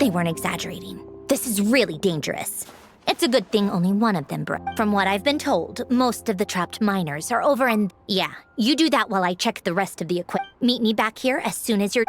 They weren't exaggerating. This is really dangerous. It's a good thing only one of them broke. From what I've been told, most of the trapped miners are over in... Yeah, you do that while I check the rest of the equipment. Meet me back here as soon as you're...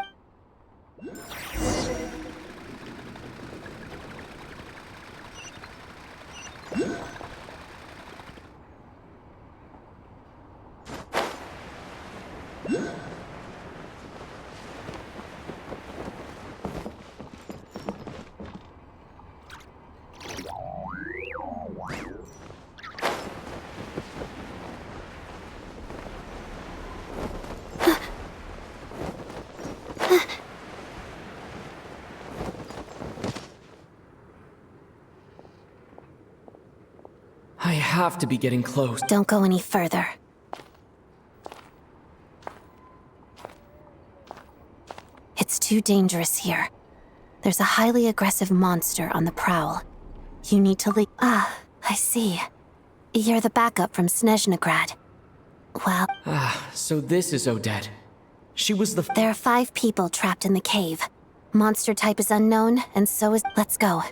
have to be getting close. Don't go any further. It's too dangerous here. There's a highly aggressive monster on the prowl. You need to leave. Ah, I see. You're the backup from Snezhnaya. Well... So this is Odette. She was the... There are 5 people trapped in the cave. Monster type is unknown, and so is... Let's go.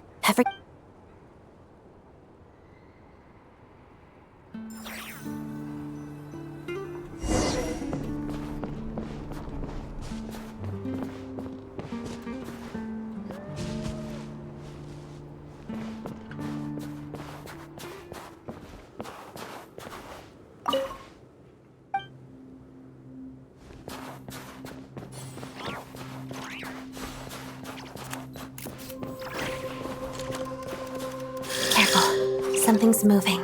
Careful. Something's moving.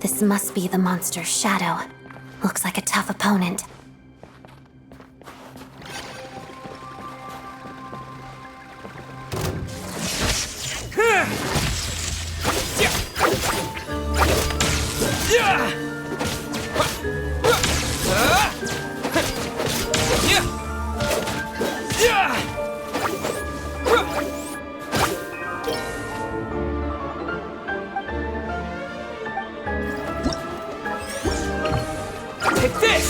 This must be the monster's shadow. Looks like a tough opponent. Take this!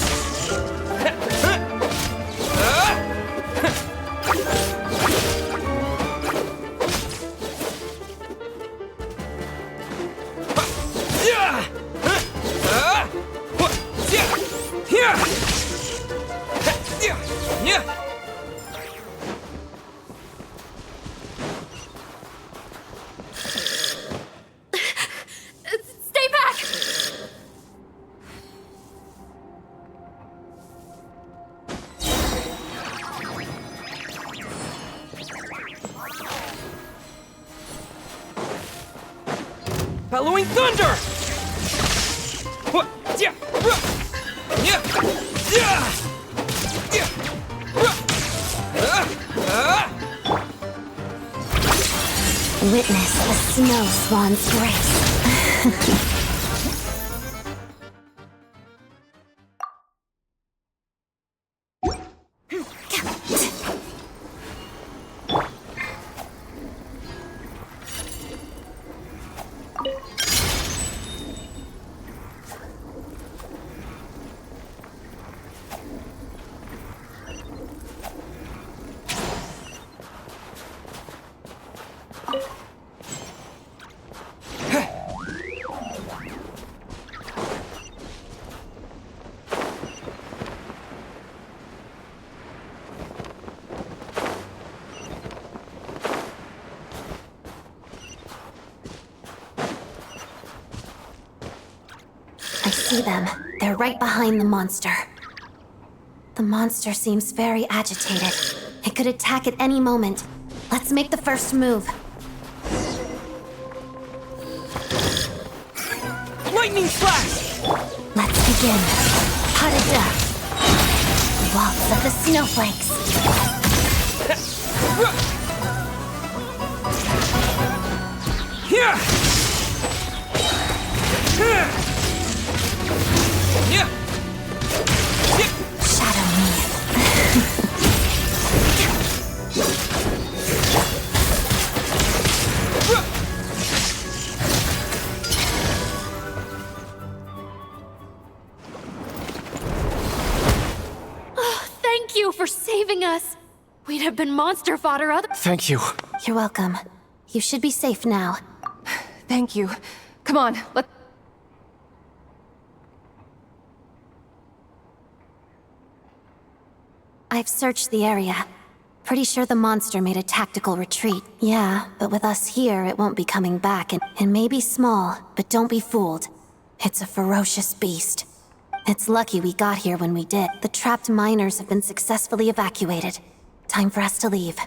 Stay back! Bellowing thunder! Witness the snow swan's grace. I see them. They're right behind the monster. The monster seems very agitated. It could attack at any moment. Let's make the first move. Lightning flash! Let's begin. Pot of death. Waltz of the snowflakes. Here! Shadow me. Thank you for saving us. We'd have been monster fodder otherwise. Thank you. You're welcome. You should be safe now. Thank you. Come on, let... I've searched the area. Pretty sure the monster made a tactical retreat. Yeah, but with us here, it won't be coming back, and it may be small, but don't be fooled. It's a ferocious beast. It's lucky we got here when we did. The trapped miners have been successfully evacuated. Time for us to leave.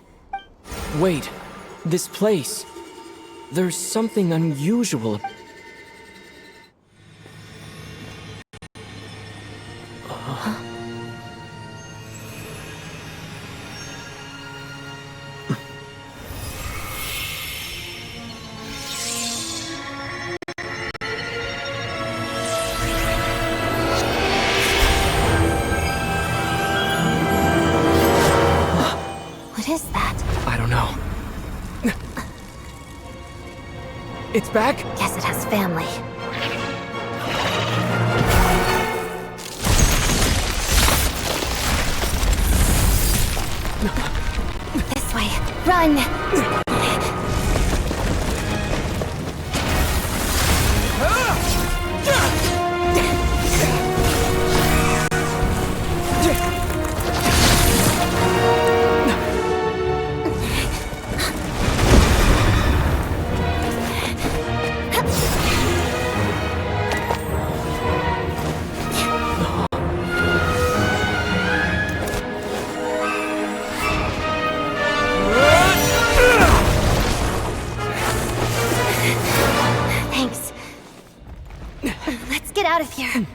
Wait, this place. There's something unusual. What is that? I don't know. It's back? Guess it has family. This way. Run! Thanks. Let's get out of here.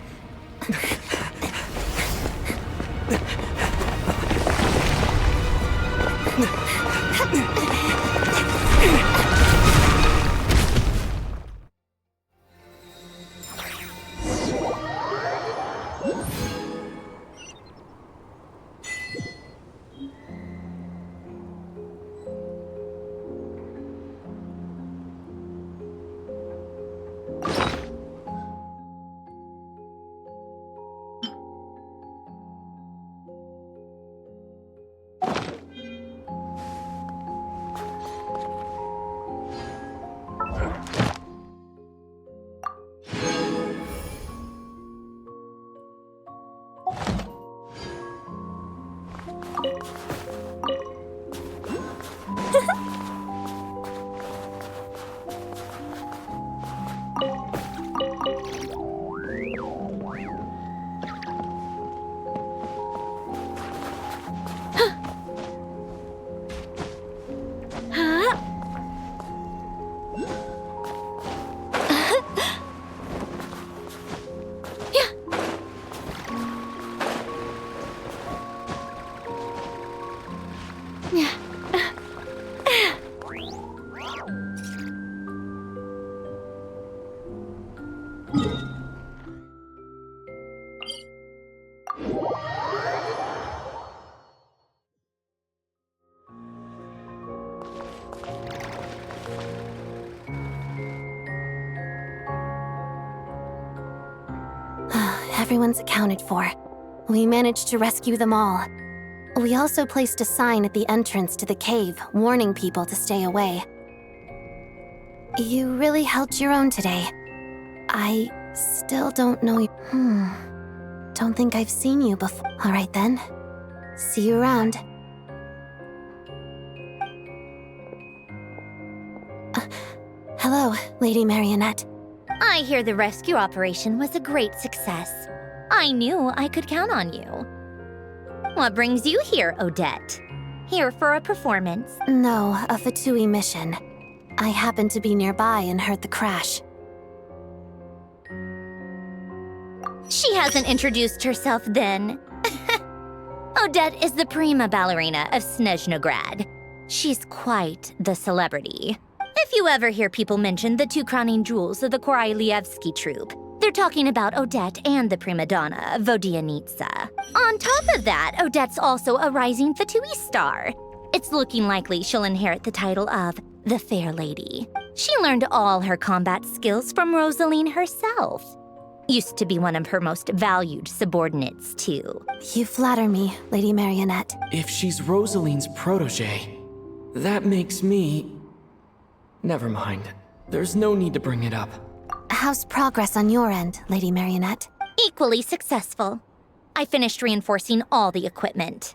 Everyone's accounted for. We managed to rescue them all. We also placed a sign at the entrance to the cave, warning people to stay away. You really held your own today. I still don't know you. Don't think I've seen you before. All right then. See you around. Hello, Lady Marionette. I hear the rescue operation was a great success. I knew I could count on you. What brings you here, Odette? Here for a performance? No, a Fatui mission. I happened to be nearby and heard the crash. She hasn't introduced herself then. Odette is the prima ballerina of Snezhnaya. She's quite the celebrity. If you ever hear people mention the two crowning jewels of the Korailievsky troupe, they're talking about Odette and the prima donna, Vodianitsa. On top of that, Odette's also a rising Fatui star. It's looking likely she'll inherit the title of the Fair Lady. She learned all her combat skills from Rosaline herself. Used to be one of her most valued subordinates, too. You flatter me, Lady Marionette. If she's Rosaline's protege, that makes me... Never mind. There's no need to bring it up. How's progress on your end, Lady Marionette? Equally successful. I finished reinforcing all the equipment.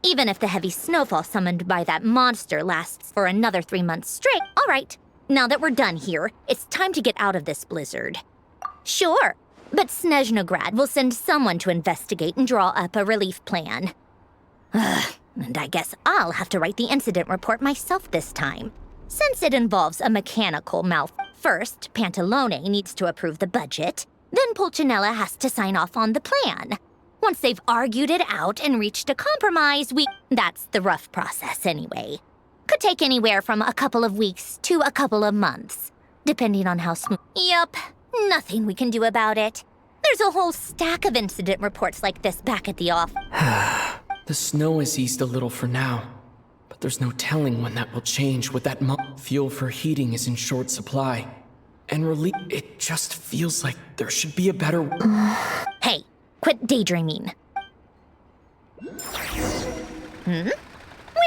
Even if the heavy snowfall summoned by that monster lasts for another 3 months straight. All right, now that we're done here, it's time to get out of this blizzard. Sure, but Snezhnaya will send someone to investigate and draw up a relief plan. Ugh, And I guess I'll have to write the incident report myself this time. Since it involves a mechanical First, Pantalone needs to approve the budget. Then Pulcinella has to sign off on the plan. Once they've argued it out and reached a compromise, That's the rough process anyway. Could take anywhere from a couple of weeks to a couple of months, depending on how smooth. Yup, nothing we can do about it. There's a whole stack of incident reports like this back at the office. The snow has eased a little for now, but there's no telling when that will change with that fuel for heating is in short supply. And it just feels like there should be a better... Hey, quit daydreaming. When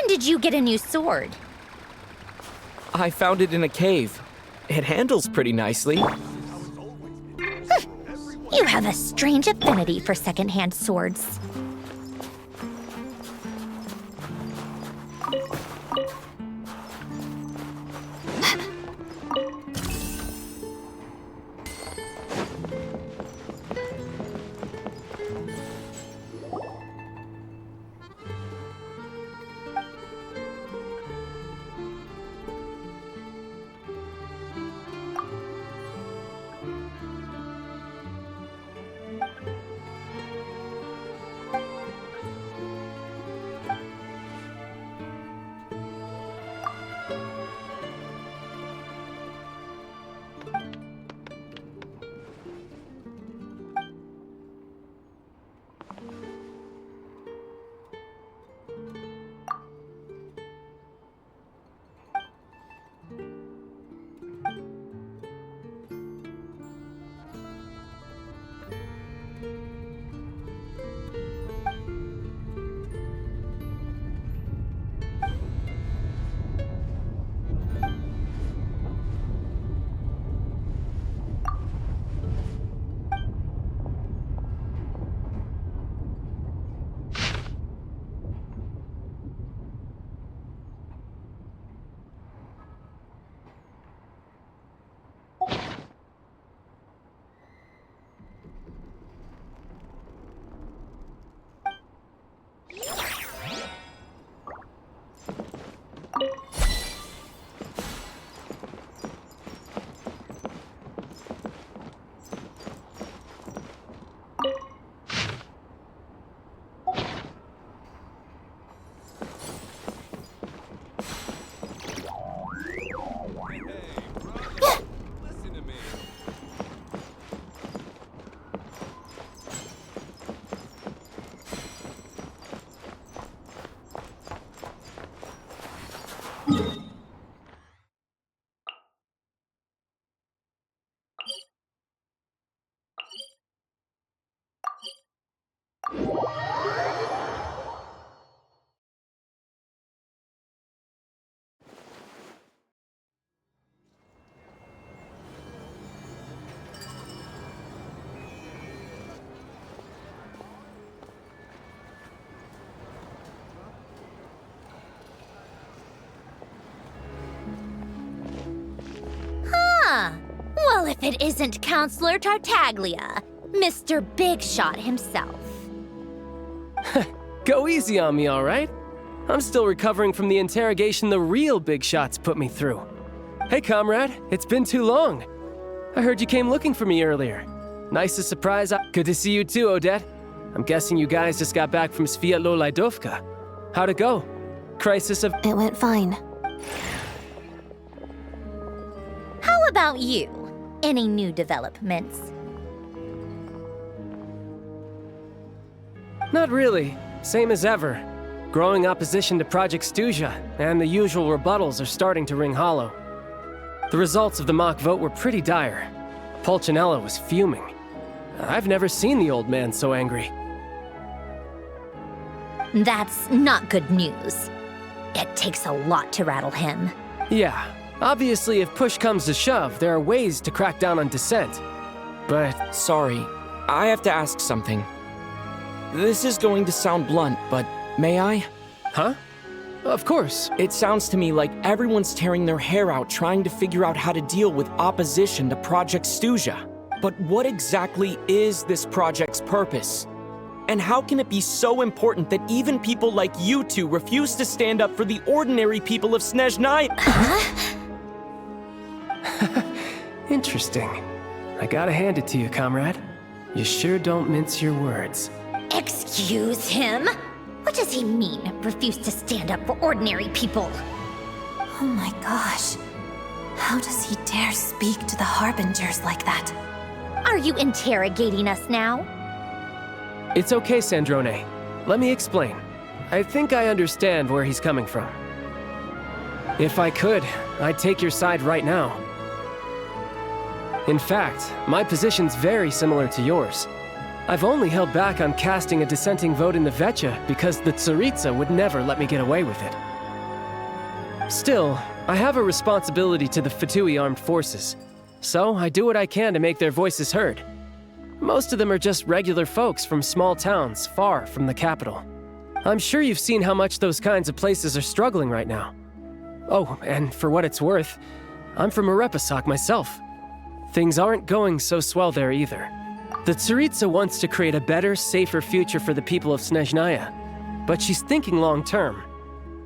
did you get a new sword? I found it in a cave. It handles pretty nicely. You have a strange affinity for secondhand swords. Well, if it isn't Counselor Tartaglia, Mr. Big Shot himself. Go easy on me, all right? I'm still recovering from the interrogation the real Big Shots put me through. Hey, comrade, it's been too long. I heard you came looking for me earlier. Nice to surprise. Good to see you too, Odette. I'm guessing you guys just got back from Sviatlo Lajdovka. How'd it go? Crisis of... It went fine. How about you? Any new developments? Not really. Same as ever. Growing opposition to Project Stuzha, and the usual rebuttals are starting to ring hollow. The results of the mock vote were pretty dire. Pulcinella was fuming. I've never seen the old man so angry. That's not good news. It takes a lot to rattle him. Yeah, obviously if push comes to shove, there are ways to crack down on dissent. But... Sorry, I have to ask something. This is going to sound blunt, but may I? Huh? Of course. It sounds to me like everyone's tearing their hair out trying to figure out how to deal with opposition to Project Stuzha. But what exactly is this project's purpose? And how can it be so important that even people like you two refuse to stand up for the ordinary people of Snezhnaya? Interesting. I gotta hand it to you, comrade. You sure don't mince your words. Excuse him? What does he mean, refuse to stand up for ordinary people? Oh my gosh. How does he dare speak to the Harbingers like that? Are you interrogating us now? It's okay, Snezhnaya. Let me explain. I think I understand where he's coming from. If I could, I'd take your side right now. In fact, my position's very similar to yours. I've only held back on casting a dissenting vote in the Vetcha because the Tsaritsa would never let me get away with it. Still, I have a responsibility to the Fatui armed forces, so I do what I can to make their voices heard. Most of them are just regular folks from small towns far from the capital. I'm sure you've seen how much those kinds of places are struggling right now. Oh, and for what it's worth, I'm from Arepasak myself. Things aren't going so swell there either. The Tsaritsa wants to create a better, safer future for the people of Snezhnaya, but she's thinking long-term.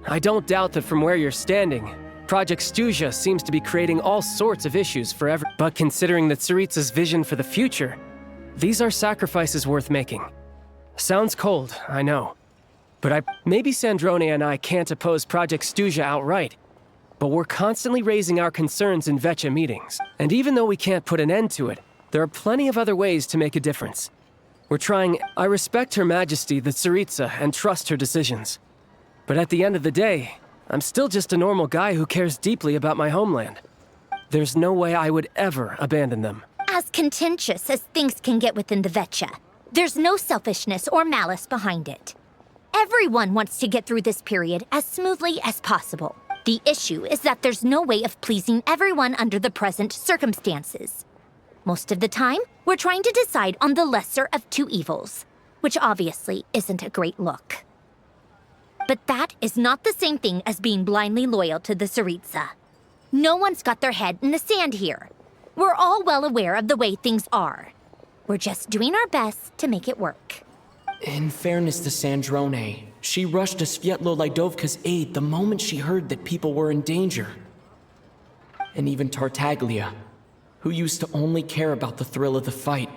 I don't doubt that from where you're standing, Project Stuzha seems to be creating all sorts of issues for everyone. But considering the Tsaritsa's vision for the future, these are sacrifices worth making. Sounds cold, I know. But maybe Snezhnaya and I can't oppose Project Stuzha outright, but we're constantly raising our concerns in Vetcha meetings. And even though we can't put an end to it, there are plenty of other ways to make a difference. We're trying. I respect Her Majesty, the Tsaritsa, and trust her decisions. But at the end of the day, I'm still just a normal guy who cares deeply about my homeland. There's no way I would ever abandon them. As contentious as things can get within the Vetcha, there's no selfishness or malice behind it. Everyone wants to get through this period as smoothly as possible. The issue is that there's no way of pleasing everyone under the present circumstances. Most of the time, we're trying to decide on the lesser of two evils, which obviously isn't a great look. But that is not the same thing as being blindly loyal to the Tsaritsa. No one's got their head in the sand here. We're all well aware of the way things are. We're just doing our best to make it work. In fairness to Snezhnaya, she rushed to Svietlo Lidovka's aid the moment she heard that people were in danger. And even Tartaglia, who used to only care about the thrill of the fight,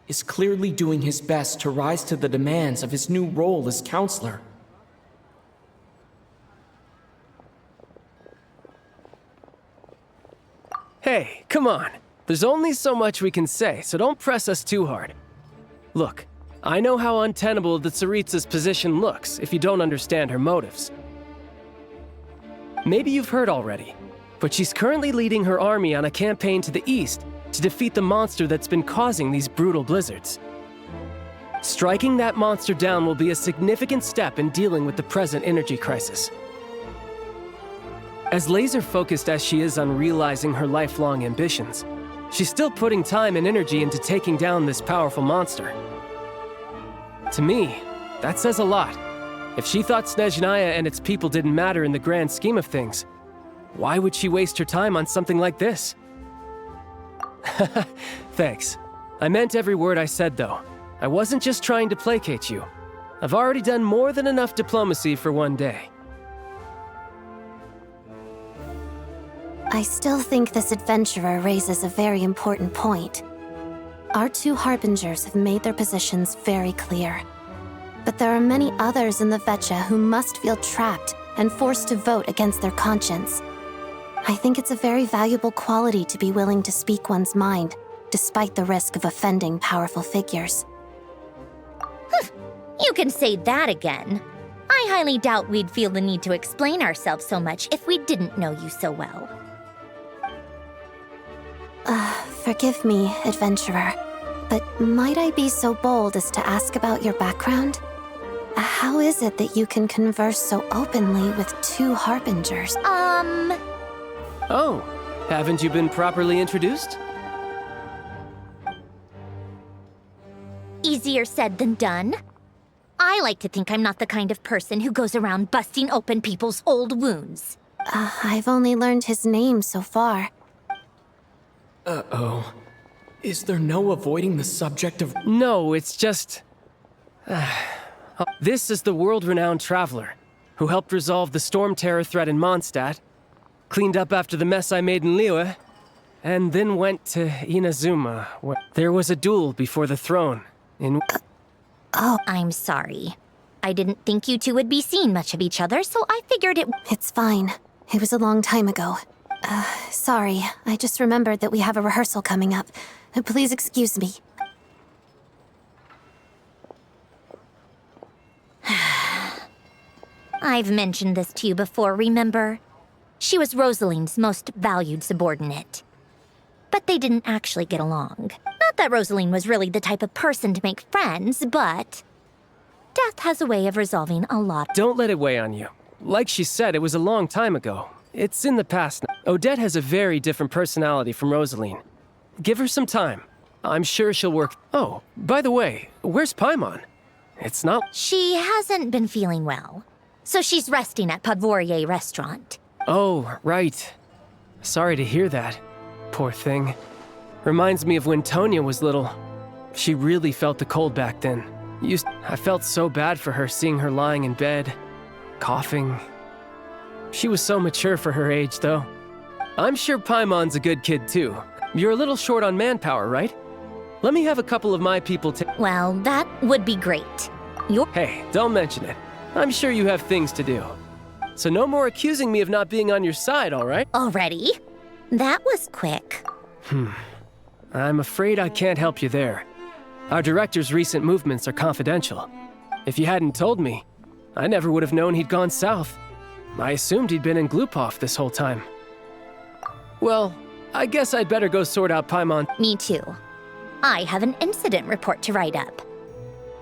is clearly doing his best to rise to the demands of his new role as counselor. Hey, come on. There's only so much we can say, so don't press us too hard. Look, I know how untenable the Tsaritsa's position looks if you don't understand her motives. Maybe you've heard already, but she's currently leading her army on a campaign to the east to defeat the monster that's been causing these brutal blizzards. Striking that monster down will be a significant step in dealing with the present energy crisis. As laser-focused as she is on realizing her lifelong ambitions, she's still putting time and energy into taking down this powerful monster. To me, that says a lot. If she thought Snezhnaya and its people didn't matter in the grand scheme of things, why would she waste her time on something like this? Thanks. I meant every word I said, though. I wasn't just trying to placate you. I've already done more than enough diplomacy for one day. I still think this adventurer raises a very important point. Our two Harbingers have made their positions very clear. But there are many others in the Vetcha who must feel trapped and forced to vote against their conscience. I think it's a very valuable quality to be willing to speak one's mind, despite the risk of offending powerful figures. You can say that again. I highly doubt we'd feel the need to explain ourselves so much if we didn't know you so well. Forgive me, adventurer, but might I be so bold as to ask about your background? How is it that you can converse so openly with two Harbingers? Oh, haven't you been properly introduced? Easier said than done. I like to think I'm not the kind of person who goes around busting open people's old wounds. I've only learned his name so far. Uh-oh. Is there no avoiding the subject of... No, it's just... This is the world-renowned traveler who helped resolve the storm terror threat in Mondstadt, cleaned up after the mess I made in Liyue, and then went to Inazuma, where there was a duel before the throne in... I'm sorry. I didn't think you two would be seeing much of each other, so I figured it... It's fine. It was a long time ago. Sorry. I just remembered that we have a rehearsal coming up. Please excuse me. I've mentioned this to you before, remember? She was Rosaline's most valued subordinate. But they didn't actually get along. Not that Rosaline was really the type of person to make friends, but... death has a way of resolving a lot. Don't let it weigh on you. Like she said, it was a long time ago. It's in the past now. Odette has a very different personality from Rosaline. Give her some time. I'm sure she'll work... Oh, by the way, where's Paimon? It's not... She hasn't been feeling well, so she's resting at Podvorier restaurant. Oh, right. Sorry to hear that. Poor thing. Reminds me of when Tonya was little. She really felt the cold back then. I felt so bad for her seeing her lying in bed, coughing. She was so mature for her age, though. I'm sure Paimon's a good kid, too. You're a little short on manpower, right? Let me have a couple of my people Well, that would be great. Hey, don't mention it. I'm sure you have things to do. So no more accusing me of not being on your side, all right? Already? That was quick. I'm afraid I can't help you there. Our director's recent movements are confidential. If you hadn't told me, I never would have known he'd gone south. I assumed he'd been in Glupov this whole time. Well, I guess I'd better go sort out Paimon. Me too. I have an incident report to write up.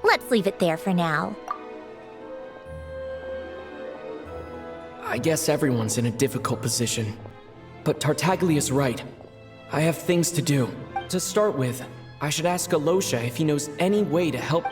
Let's leave it there for now. I guess everyone's in a difficult position. But Tartaglia's right. I have things to do. To start with, I should ask Alosha if he knows any way to help.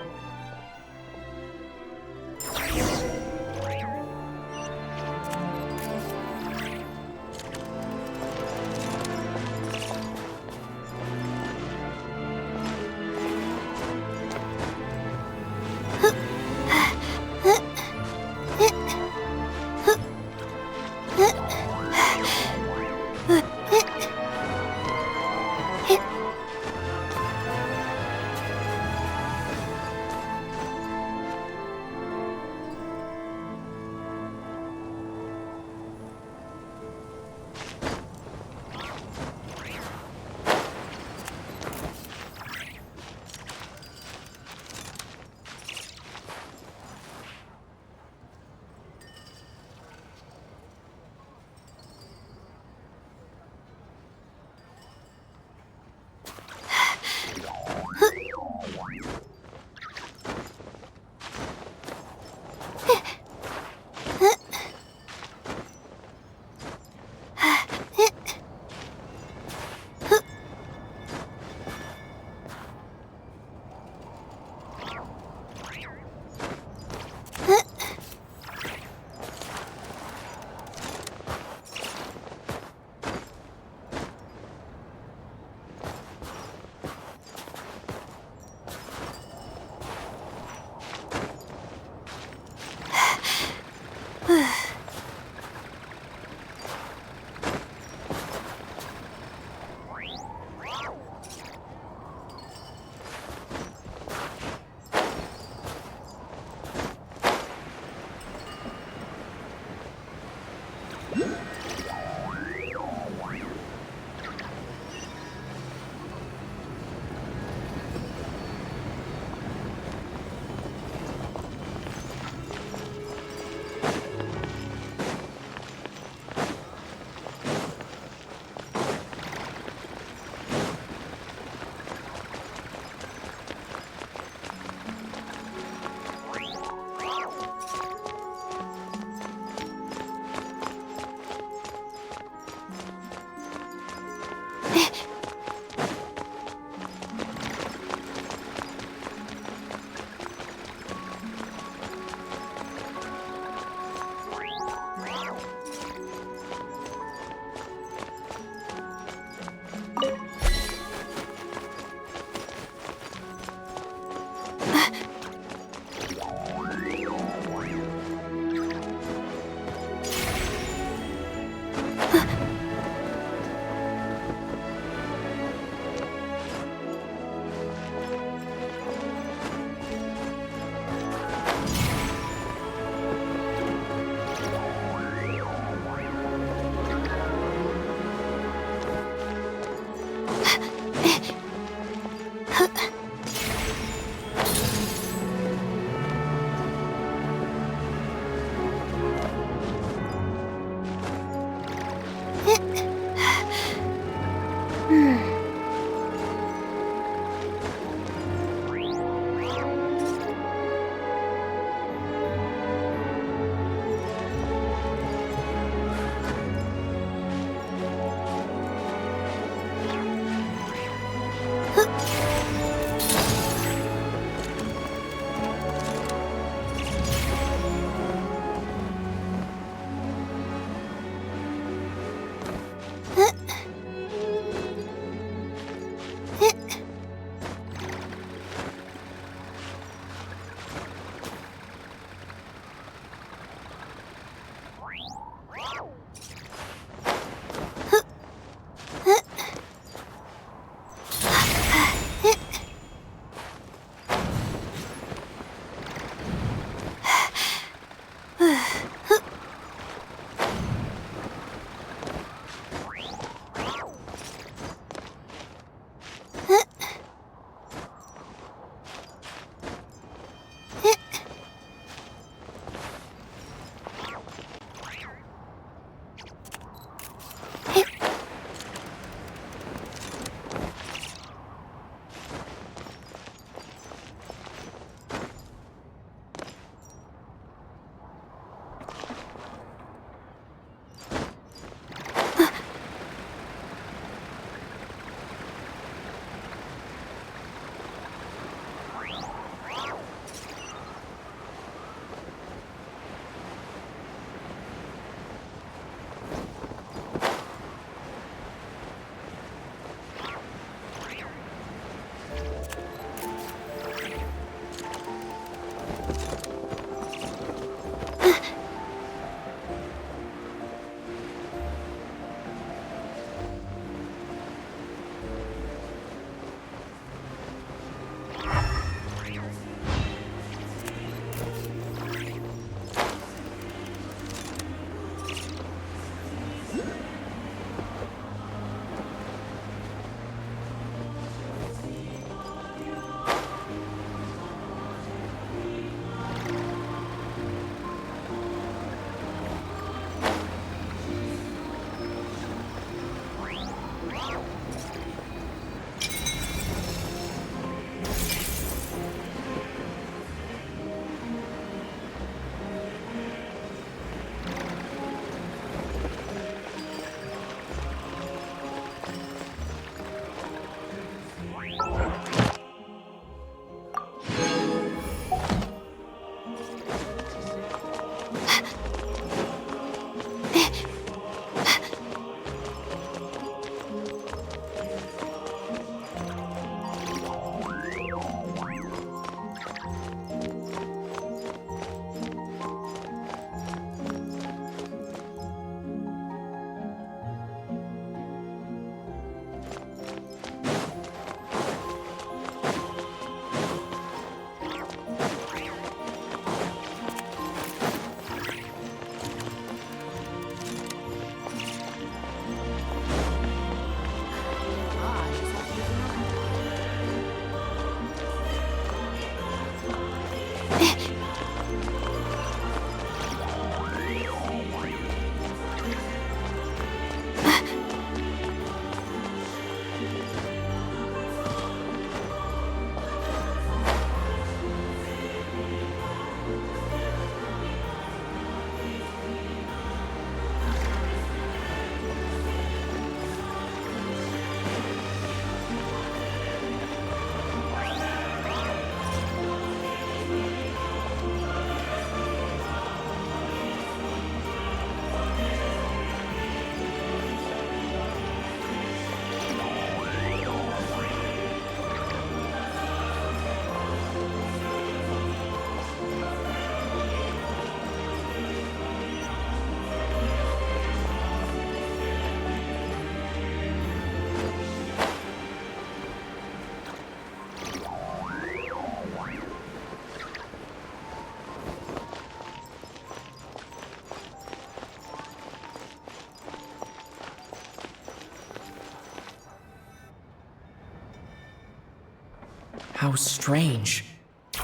How strange.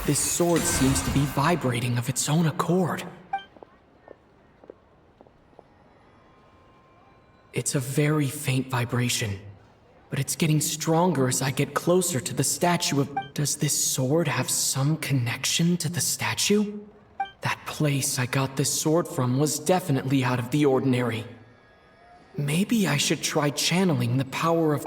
This sword seems to be vibrating of its own accord. It's a very faint vibration, but it's getting stronger as I get closer to the statue of... Does this sword have some connection to the statue? That place I got this sword from was definitely out of the ordinary. Maybe I should try channeling the power of...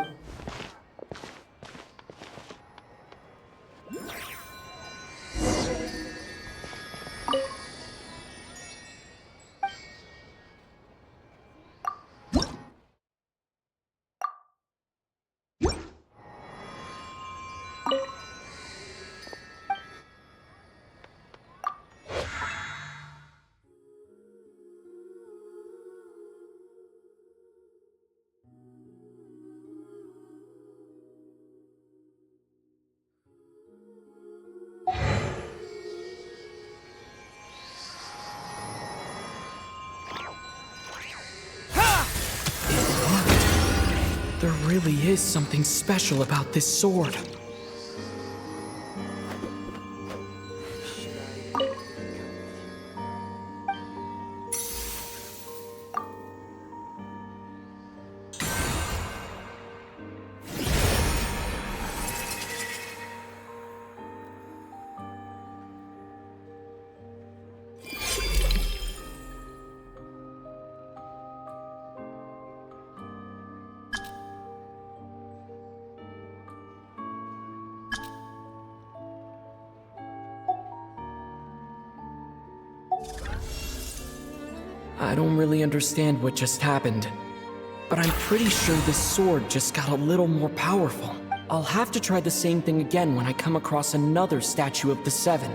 There really is something special about this sword. I don't really understand what just happened, but I'm pretty sure this sword just got a little more powerful. I'll have to try the same thing again when I come across another statue of the Seven.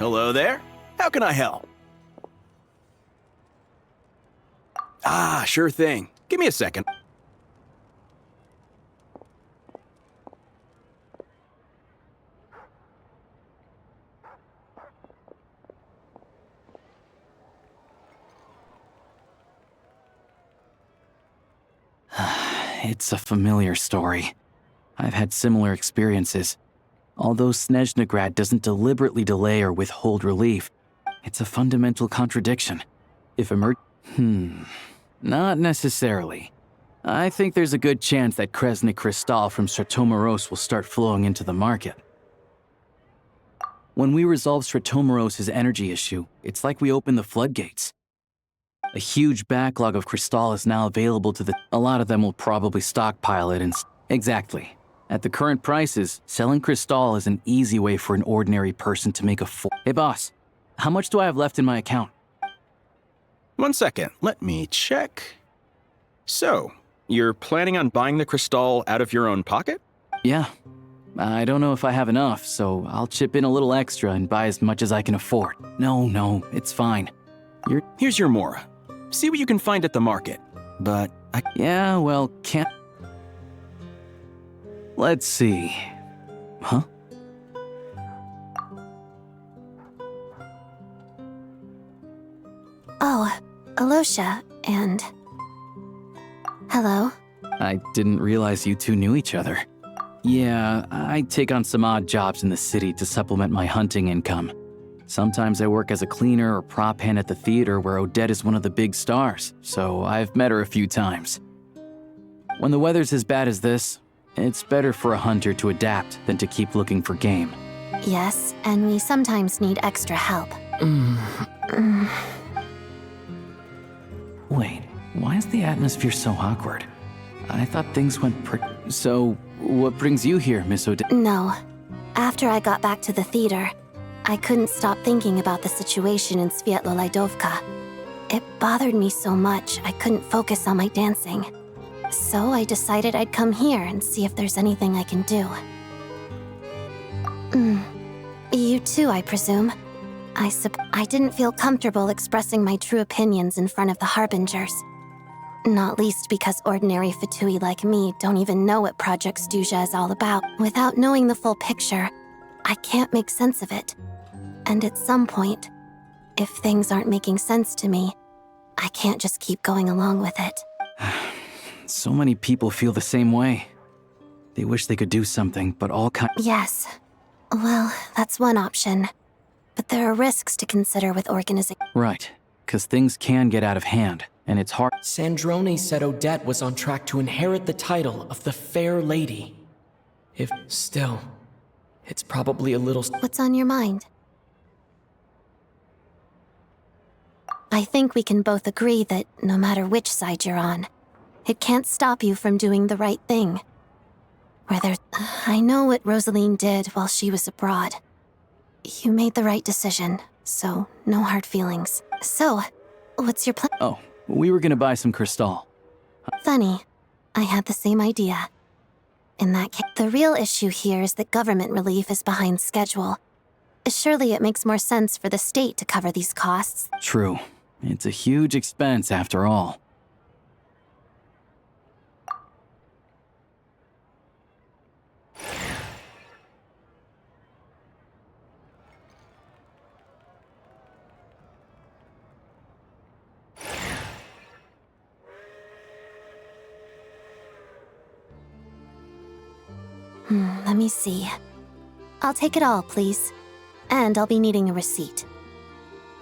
Hello there. How can I help? Ah, sure thing. Give me a second. It's a familiar story. I've had similar experiences. Although Snezhnaya doesn't deliberately delay or withhold relief, it's a fundamental contradiction. If not necessarily. I think there's a good chance that Kresny Crystal from Stratomeros will start flowing into the market. When we resolve Stratomeros' energy issue, it's like we open the floodgates. A huge backlog of Crystal is now available to a lot of them will probably stockpile it and exactly. At the current prices, selling Crystal is an easy way for an ordinary person to make a Hey boss, how much do I have left in my account? 1 second, let me check. So, you're planning on buying the Crystal out of your own pocket? Yeah. I don't know if I have enough, so I'll chip in a little extra and buy as much as I can afford. No, it's fine. Here's your Mora. See what you can find at the market. But Yeah, well, can't... Let's see. Huh? Oh, Alosha, and... Hello? I didn't realize you two knew each other. Yeah, I take on some odd jobs in the city to supplement my hunting income. Sometimes I work as a cleaner or prop hand at the theater where Odette is one of the big stars, so I've met her a few times. When the weather's as bad as this, it's better for a hunter to adapt than to keep looking for game. Yes, and we sometimes need extra help. Wait, why is the atmosphere so awkward? I thought things went So, what brings you here, Miss Odette? No. After I got back to the theater, I couldn't stop thinking about the situation in Svietlo-Lidovka. It bothered me so much I couldn't focus on my dancing. So I decided I'd come here and see if there's anything I can do. You too, I presume. I didn't feel comfortable expressing my true opinions in front of the Harbingers. Not least because ordinary Fatui like me don't even know what Project Snezhnaya is all about. Without knowing the full picture, I can't make sense of it. And at some point, if things aren't making sense to me, I can't just keep going along with it. So many people feel the same way. They wish they could do something, but Yes. Well, that's one option. But there are risks to consider with organizing. Right, because things can get out of hand, and it's hard. Sandrone said Odette was on track to inherit the title of the Fair Lady. If still, it's probably a little... What's on your mind? I think we can both agree that no matter which side you're on, it can't stop you from doing the right thing. I know what Rosaline did while she was abroad. You made the right decision, so no hard feelings. So, what's your plan? Oh, we were gonna buy some Crystal. Funny. I had the same idea. In that case, the real issue here is that government relief is behind schedule. Surely it makes more sense for the state to cover these costs. True. It's a huge expense after all. Let me see. I'll take it all, please. And I'll be needing a receipt.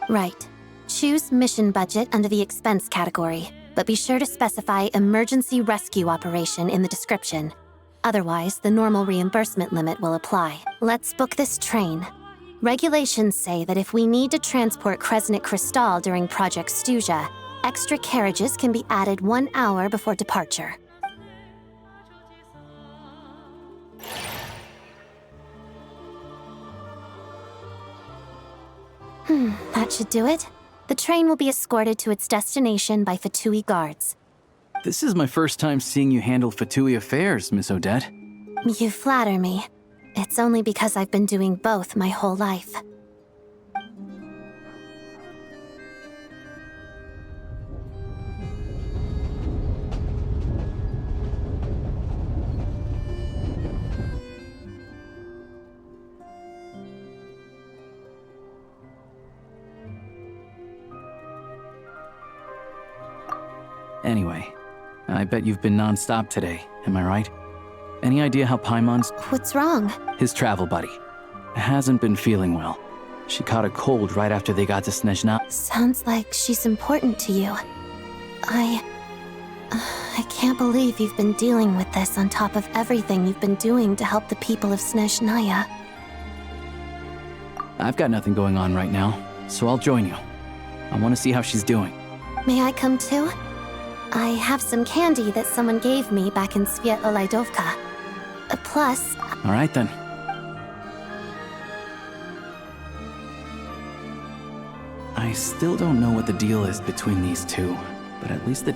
Right. Choose mission budget under the expense category, but be sure to specify emergency rescue operation in the description. Otherwise, the normal reimbursement limit will apply. Let's book this train. Regulations say that if we need to transport Kresny Crystal during Project Snezhnaya, extra carriages can be added 1 hour before departure. That should do it. The train will be escorted to its destination by Fatui guards. This is my first time seeing you handle Fatui affairs, Miss Odette. You flatter me. It's only because I've been doing both my whole life. Anyway, I bet you've been non-stop today, am I right? Any idea how Paimon's... What's wrong? His travel buddy. Hasn't been feeling well. She caught a cold right after they got to Snezhnaya. Sounds like she's important to you. I can't believe you've been dealing with this on top of everything you've been doing to help the people of Snezhnaya. I've got nothing going on right now, so I'll join you. I want to see how she's doing. May I come too? I have some candy that someone gave me back in Svietolaidovka. Plus... All right then. I still don't know what the deal is between these two, but at least the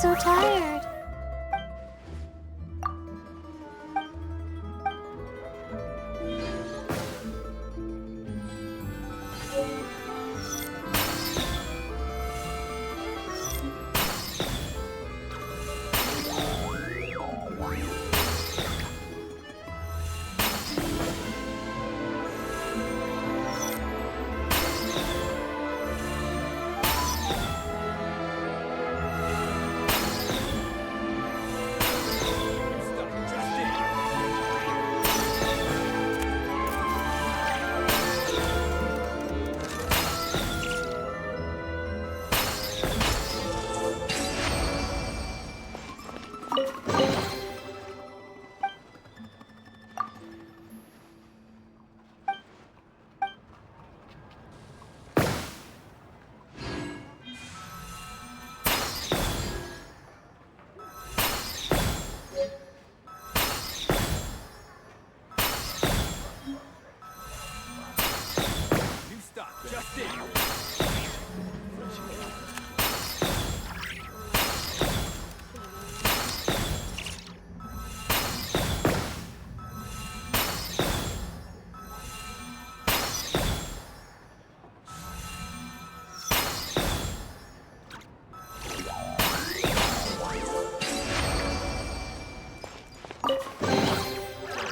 so tired.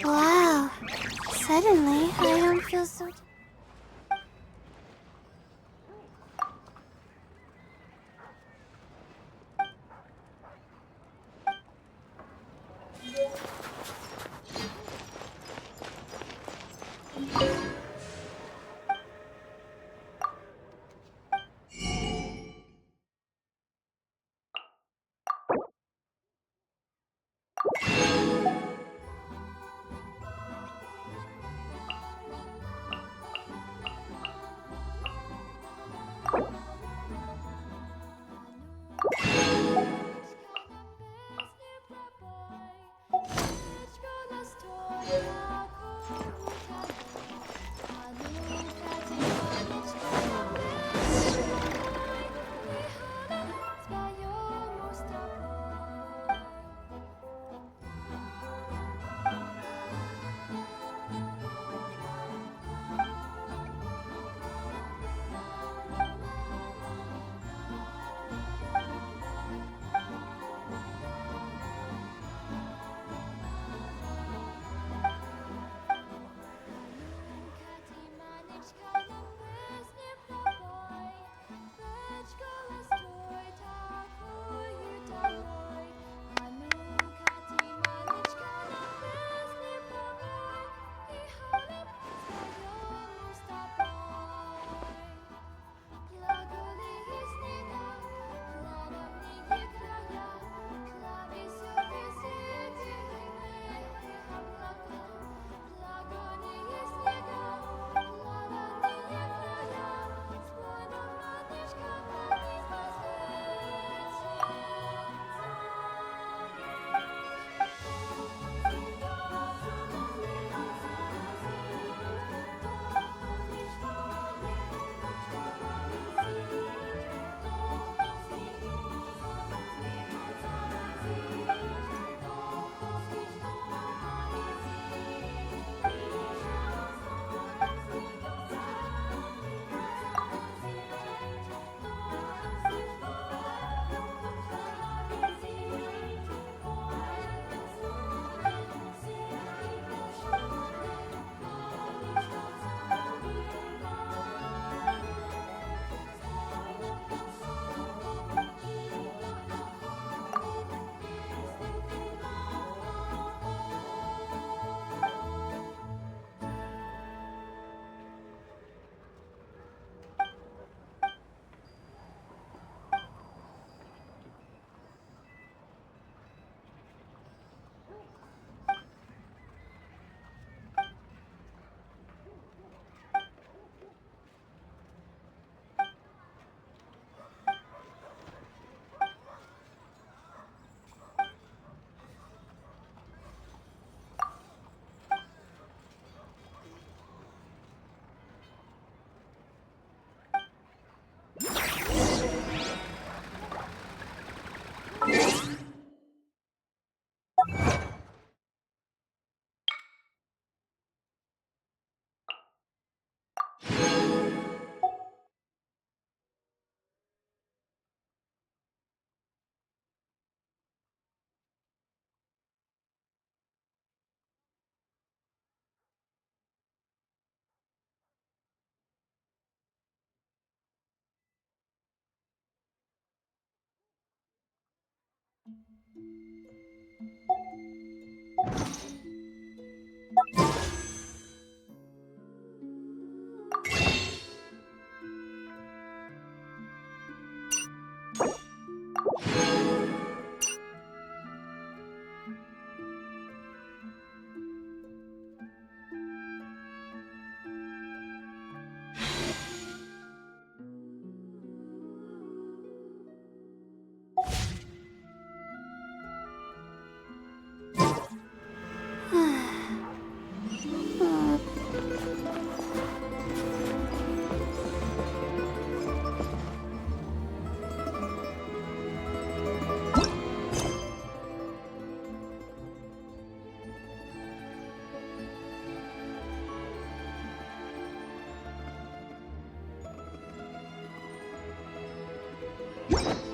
Wow. Suddenly, I don't feel so... You